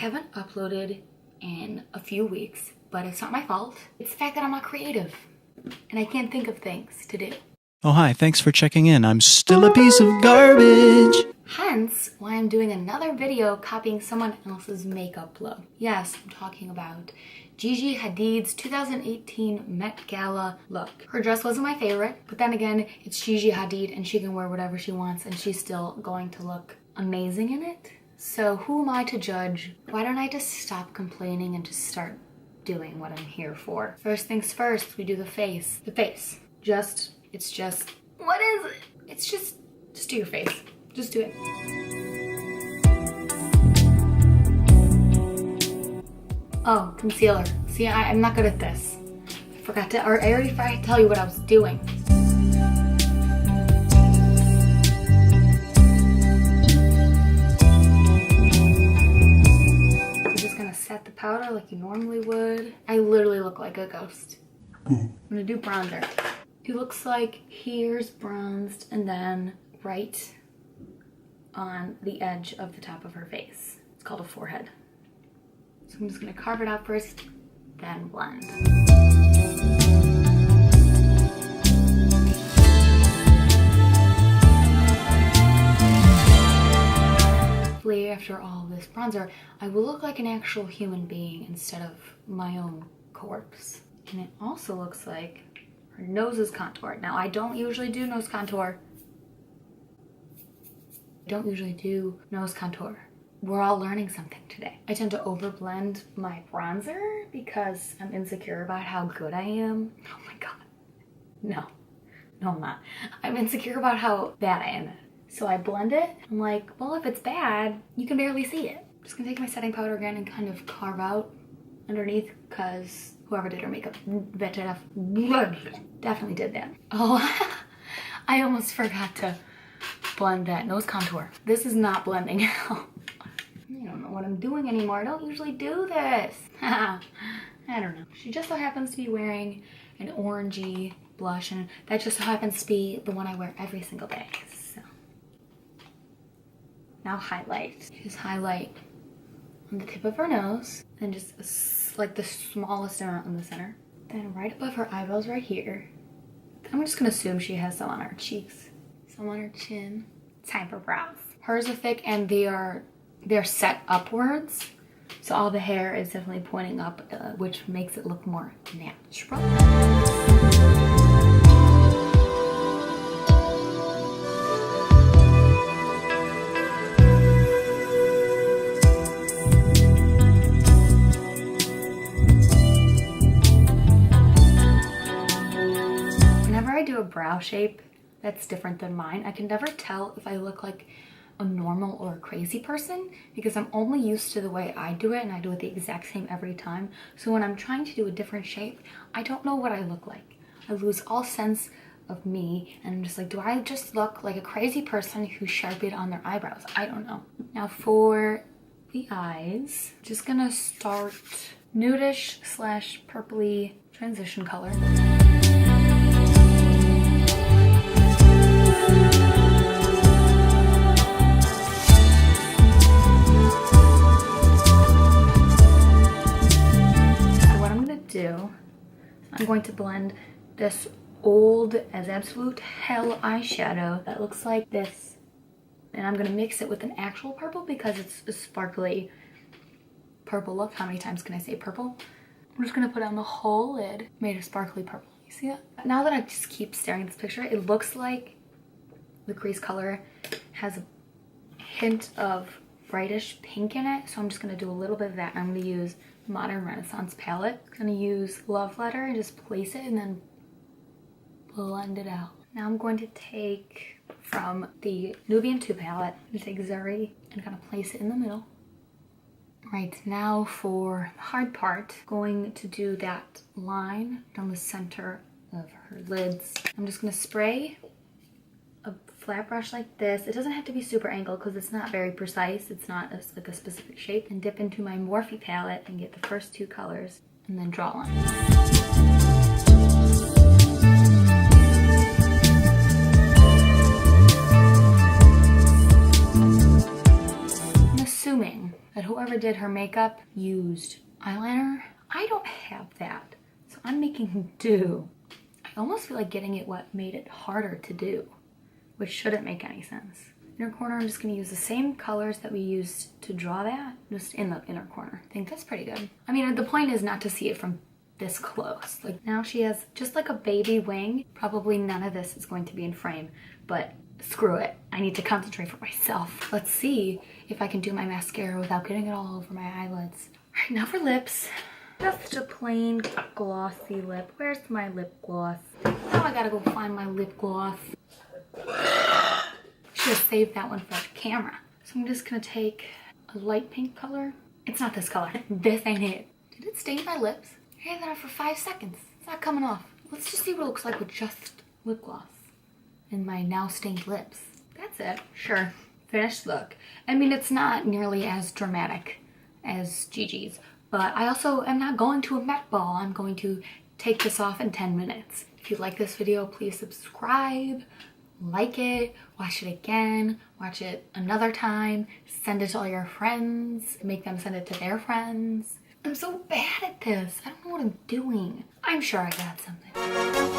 haven't uploaded in a few weeks, but it's not my fault. It's the fact that I'm not creative and I can't think of things to do. Oh, hi, thanks for checking in. I'm still a piece of garbage. Hence why I'm doing another video copying someone else's makeup look. Yes, I'm talking about Gigi Hadid's 2018 Met Gala look. Her dress wasn't my favorite, but then again, it's Gigi Hadid and she can wear whatever she wants and she's still going to look amazing in it. So who am I to judge? Why don't I just stop complaining and just start doing what I'm here for? First things first, we do the face. The face. It's just, what is it? It's just do your face. Just do it. Oh, concealer. See, I'm not good at this. I already forgot to tell you what I was doing. You're just gonna set the powder like you normally would. I literally look like a ghost. I'm gonna do bronzer. It looks like here's bronzed and then right on the edge of the top of her face. It's called a forehead. So I'm just gonna carve it out first, then blend. Hopefully after all this bronzer, I will look like an actual human being instead of my own corpse. And it also looks like her nose is contoured. Now I don't usually do nose contour. We're all learning something today. I tend to overblend my bronzer because I'm insecure about how good I am. Oh my god. No, I'm not. I'm insecure about how bad I am at it. So I blend it. I'm like, well, if it's bad, you can barely see it. I'm just gonna take my setting powder again and kind of carve out underneath because whoever did her makeup definitely did that. Oh, I almost forgot to blend that nose contour. This is not blending out. I don't know what I'm doing anymore. I don't usually do this. I don't know. She just so happens to be wearing an orangey blush and that just so happens to be the one I wear every single day. So now highlight. Just highlight on the tip of her nose and just like the smallest amount in the center. Then right above her eyebrows right here. I'm just gonna assume she has some on her cheeks. Some on her chin. Time for brows. Hers are thick and they're set upwards. So all the hair is definitely pointing up, which makes it look more natural. Whenever I do a brow shape that's different than mine, I can never tell if I look like a normal or a crazy person because I'm only used to the way I do it and I do it the exact same every time. So when I'm trying to do a different shape, I don't know what I look like. I lose all sense of me and I'm just like, do I just look like a crazy person who sharpied on their eyebrows? I don't know. Now for the eyes, just gonna start nudish / purpley transition color. I'm going to blend this old as absolute hell eyeshadow that looks like this. And I'm going to mix it with an actual purple because it's a sparkly purple look. How many times can I say purple? I'm just going to put on the whole lid made of sparkly purple. You see it? Now that I just keep staring at this picture, it looks like the crease color has a hint of brightish pink in it. So I'm just going to do a little bit of that. I'm going to use Modern Renaissance palette. I'm gonna use Love Letter and just place it and then blend it out. Now I'm going to take from the Nubian 2 palette, I'm gonna take Zuri and kind of place it in the middle. Right, now for the hard part, going to do that line down the center of her lids. I'm just gonna spray a flat brush like this. It doesn't have to be super angled because it's not very precise. It's not like a specific shape. And dip into my Morphe palette and get the first 2 colors and then draw lines. I'm assuming that whoever did her makeup used eyeliner. I don't have that, so I'm making do. I almost feel like getting it what made it harder to do, which shouldn't make any sense. Inner corner, I'm just gonna use the same colors that we used to draw that, just in the inner corner. I think that's pretty good. I mean, the point is not to see it from this close. Like now she has just like a baby wing. Probably none of this is going to be in frame, but screw it. I need to concentrate for myself. Let's see if I can do my mascara without getting it all over my eyelids. All right, now for lips. Just a plain glossy lip. Where's my lip gloss? Now I gotta go find my lip gloss. Should have saved that one for the camera. So I'm just gonna take a light pink color. It's not this color. This ain't it. Did it stain my lips? I had that on for 5 seconds. It's not coming off. Let's just see what it looks like with just lip gloss and my now stained lips. That's it. Sure. Finished look. I mean, it's not nearly as dramatic as Gigi's, but I also am not going to a Met Ball. I'm going to take this off in 10 minutes. If you like this video, please subscribe, like it, watch it again, watch it another time, send it to all your friends, make them send it to their friends. I'm so bad at this. I don't know what I'm doing. I'm sure I got something.